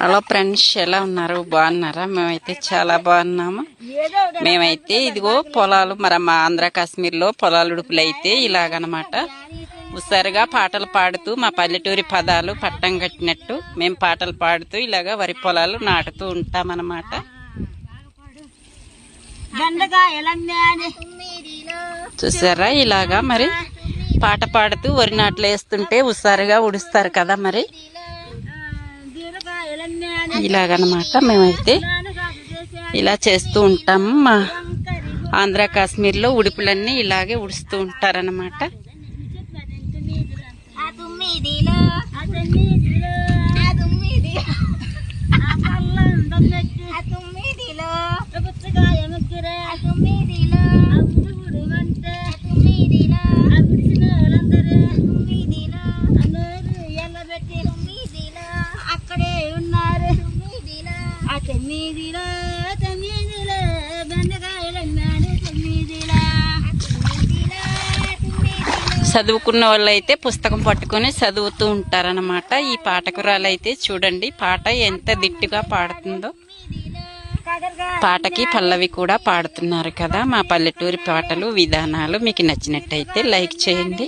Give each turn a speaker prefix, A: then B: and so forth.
A: Hello friends, ఎలా ఉన్నారు? బాగున్నారా? మేమైతే చాలా బాగున్నాము. మేమైతే ఇదిగో పొలాలు మరి మా ఆంధ్ర కాశ్మీర్లో పొలాలు ఉడుపులు అయితే ఇలాగనమాట హుషారుగా పాటలు పాడుతూ మా పల్లెటూరి పదాలు పట్టం కట్టినట్టు మేము పాటలు పాడుతూ ఇలాగా వరి పొలాలు నాటుతూ ఉంటామన్నమాట. చూసారా ఇలాగా మరి పాట పాడుతూ వరి నాట్లు వేస్తుంటే హుషారుగా ఉడుస్తారు కదా. మరి ఇలాగనమాట మేమైతే ఇలా చేస్తూ ఉంటాము. మా ఆంధ్ర కాశ్మీర్లో ఉడుపులన్నీ ఇలాగే ఉడుస్తూ ఉంటారనమాట. చదువుకున్న వాళ్ళు అయితే పుస్తకం పట్టుకొని చదువుతూ ఉంటారనమాట. ఈ పాటకురాలు అయితే చూడండి పాట ఎంత దిట్టుగా పాడుతుందో. పాటకి పల్లవి కూడా పాడుతున్నారు కదా. మా పల్లెటూరి పాటలు విధానాలు మీకు నచ్చినట్టయితే లైక్ చేయండి.